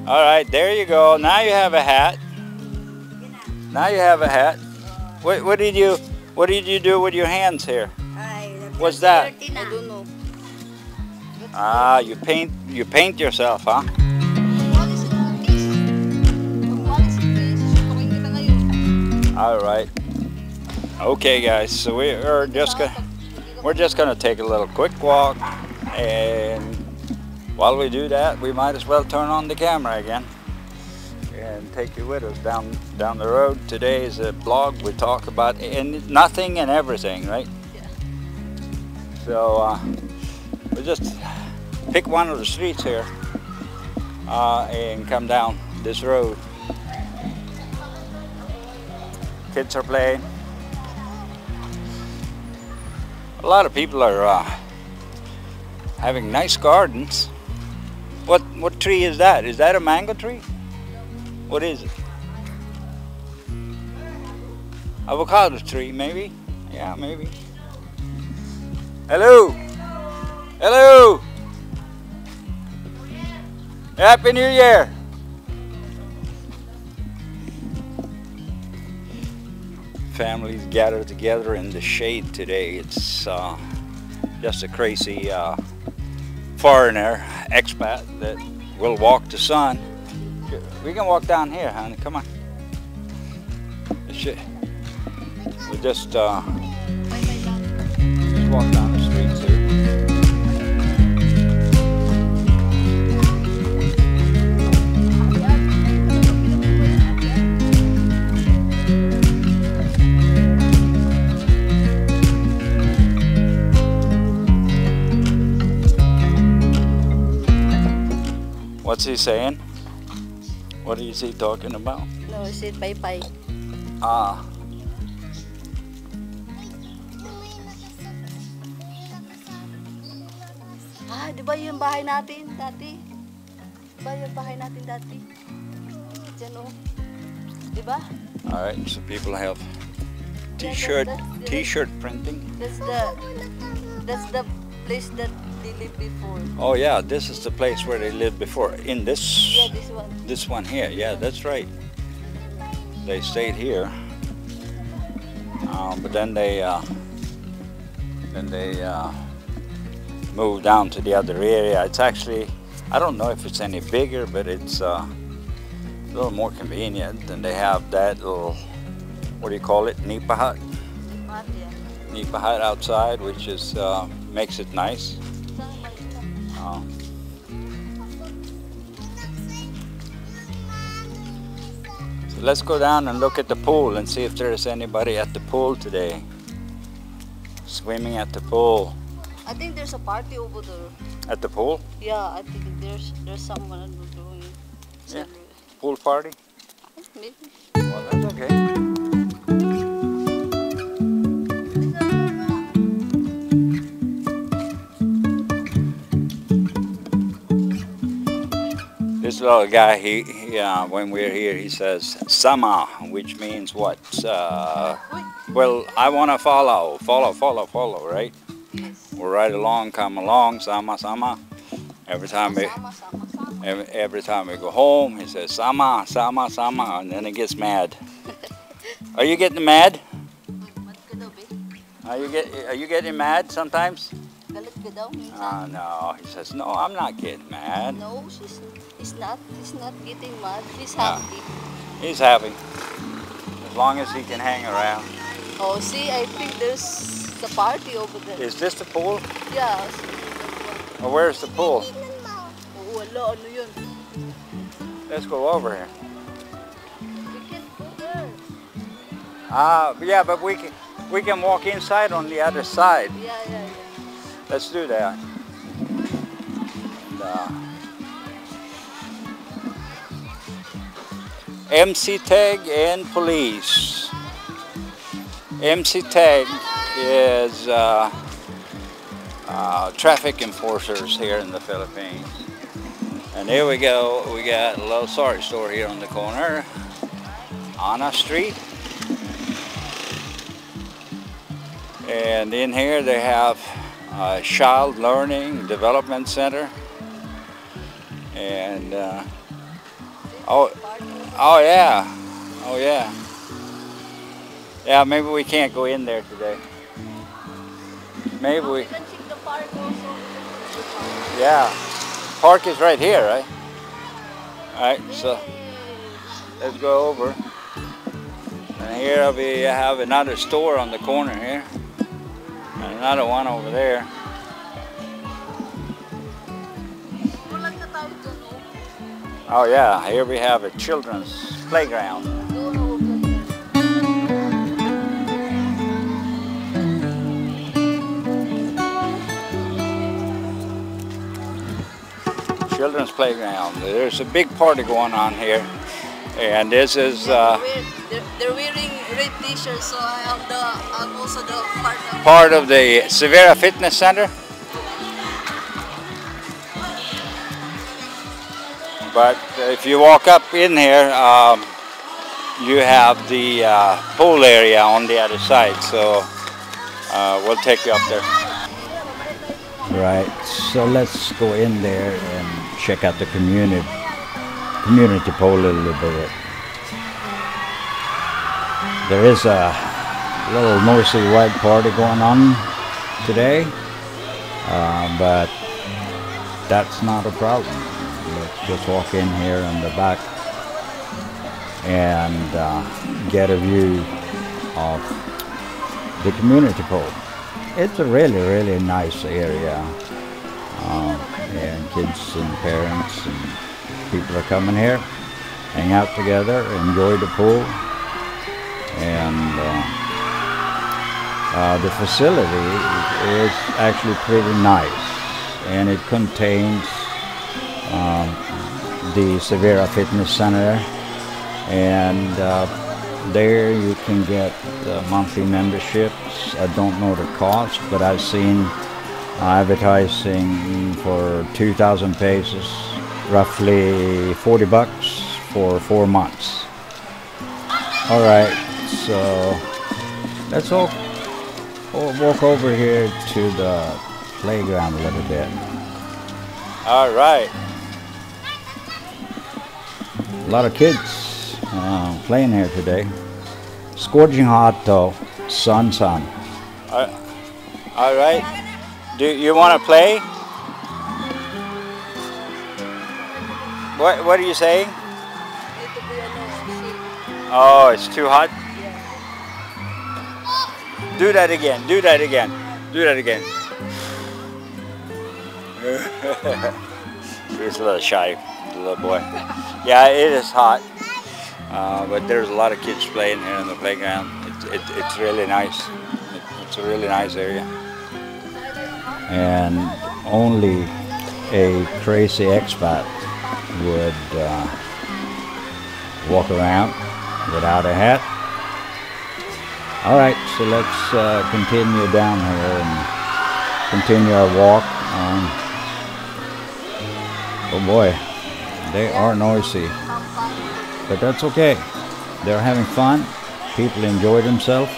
All right, there you go. Now you have a hat. Now you have a hat. What did you do with your hands here? What's that? I don't know. Ah, you paint yourself, huh? All right. Okay, guys. So we're just gonna take a little quick walk, and while we do that, we might as well turn on the camera again and take you with us down the road. Today is a blog. We talk about nothing and everything, right? Yeah. So we just pick one of the streets here and come down this road. Kids are playing. A lot of people are having nice gardens. What tree is that? Is that a mango tree? What is it? Avocado tree, maybe? Yeah, maybe. Hello! Hello! Happy New Year! Families gather together in the shade today. It's just a crazy foreigner, expat, that will walk the sun. We can walk down here, honey. Come on. We just walk down the streets here. What's he saying? What is he talking about? No, I said bye-bye. Ah. Di ba yung bahay natin dati? Di ba yung bahay natin dati? Diyan oh. Di ba? Alright, so people have t-shirt printing. That's the place that they lived before. Oh yeah, this is the place where they lived before. In this, Yeah, this one. this one here. Yeah, that's right. They stayed here, but then they moved down to the other area. It's actually, I don't know if it's any bigger, but it's a little more convenient. And they have that little, what do you call it, nipa hut? Nipa hut outside, which is makes it nice. So let's go down and look at the pool and see if there's anybody at the pool today. Swimming at the pool. I think there's a party over there. At the pool? Yeah, I think there's someone doing it. Yeah. Pool party? Maybe. Well, that's okay. This little guy, he when we're here, he says "sama," which means what? Well, I want to follow, right? Yes. We'll ride along, come along, sama, sama. Every time we go home, he says "sama, sama, sama," and then he gets mad. Are you getting mad? Are you getting mad sometimes? No, he says, no, I'm not getting mad. No, he's not getting mad. He's happy. He's happy. As long as he can hang around. Oh, see, I think there's the party over there. Is this the pool? Yeah. Or where's the pool? Oh, wala, ano yun? Let's go over here. We can go there. Yeah, but we can walk inside on the other side. Yeah. Let's do that. And, MC tag and police. MC tag is traffic enforcers here in the Philippines. And here we go. We got a little sari store here on the corner on a street. And in here they have Child Learning Development Center, and Oh, oh yeah. Oh yeah. Yeah, maybe we can't go in there today. Maybe we. can check the park also. Yeah. Park is right here, right? Alright, so let's go over. And here we have another store on the corner here. And another one over there. Oh yeah, here we have a children's playground. Children's playground. There's a big party going on here. And this is... they're wearing red t-shirts, so I have also the part of the Severa Fitness Center. But if you walk up in here, you have the pool area on the other side, so we'll take you up there. Right, so let's go in there and check out the community pool a little bit. There is a little noisy white party going on today, but that's not a problem. Let's just walk in here in the back and get a view of the community pool. It's a really, really nice area, and kids and parents and people are coming here, hang out together, enjoy the pool, and the facility is actually pretty nice, and it contains the Severa Fitness Center, and there you can get monthly memberships. I don't know the cost, but I've seen advertising for 2,000 pesos, roughly 40 bucks for 4 months. All right, so let's all walk over here to the playground a little bit. All right. A lot of kids playing here today. Scorching hot though, sun. All right. Do you want to play? What are you saying? Oh, it's too hot? Do that again. Do that again. Do that again. He's a little shy, the little boy. Yeah, it is hot, but there's a lot of kids playing here in the playground. It's really nice. It's a really nice area. And only a crazy expat would walk around without a hat. All right, so let's continue down here and continue our walk. Oh boy, they are noisy, but that's okay. They're having fun. People enjoy themselves,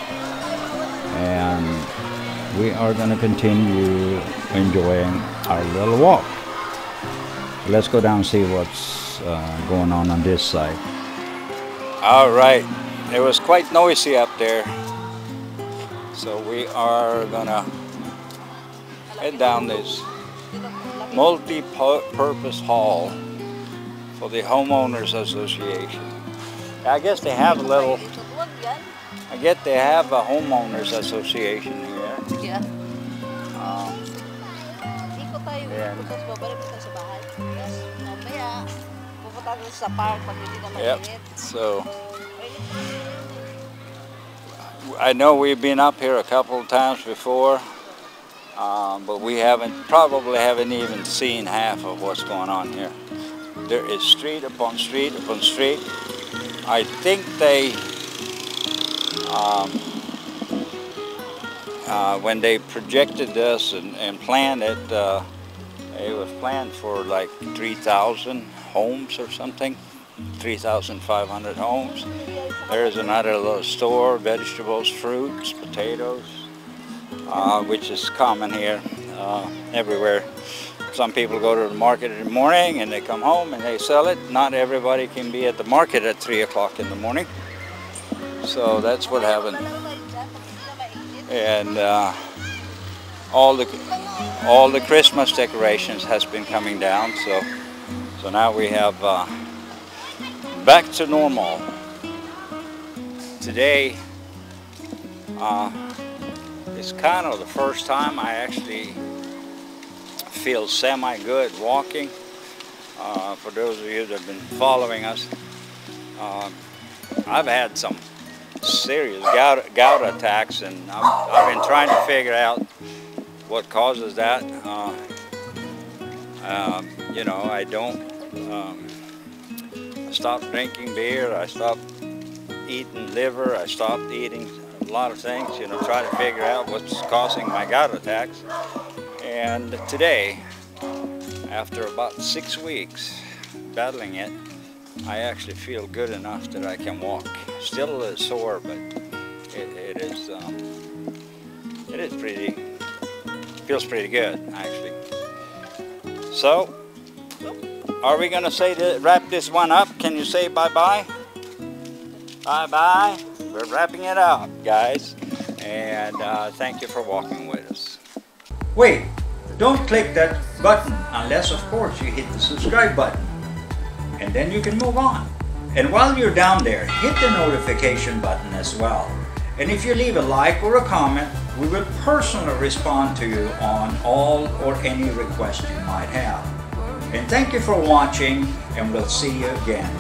and we are going to continue enjoying our little walk. So let's go down and see what's going on this side. All right, it was quite noisy up there, so we are gonna head down this multi-purpose hall for the Homeowners Association. I guess they have a little, I guess they have a Homeowners Association here. Yeah. Yep, so I know we've been up here a couple of times before, but we probably haven't even seen half of what's going on here. There is street upon street upon street. I think they, when they projected this and planned it, it was planned for like 3,000 homes or something, 3,500 homes. There's another little store, vegetables, fruits, potatoes, which is common here. everywhere. Some people go to the market in the morning and they come home and they sell it. Not everybody can be at the market at 3 o'clock in the morning. So that's what happened. And all the Christmas decorations has been coming down. So now we have back to normal. Today it's kind of the first time I actually feel semi-good walking. For those of you that have been following us, I've had some serious gout attacks, and I've been trying to figure out what causes that. You know, I stopped drinking beer, I stopped eating liver, I stopped eating a lot of things, you know, try to figure out what's causing my gout attacks. And today, after about 6 weeks battling it, I actually feel good enough that I can walk. Still a little sore, but it is pretty, feels pretty good actually. So, are we gonna wrap this one up? Can you say bye-bye? Bye-bye. We're wrapping it up, guys. And thank you for walking with us. Wait, don't click that button unless, of course, you hit the subscribe button. And then you can move on. And while you're down there, hit the notification button as well. And if you leave a like or a comment, we will personally respond to you on all or any request you might have. And thank you for watching, and we'll see you again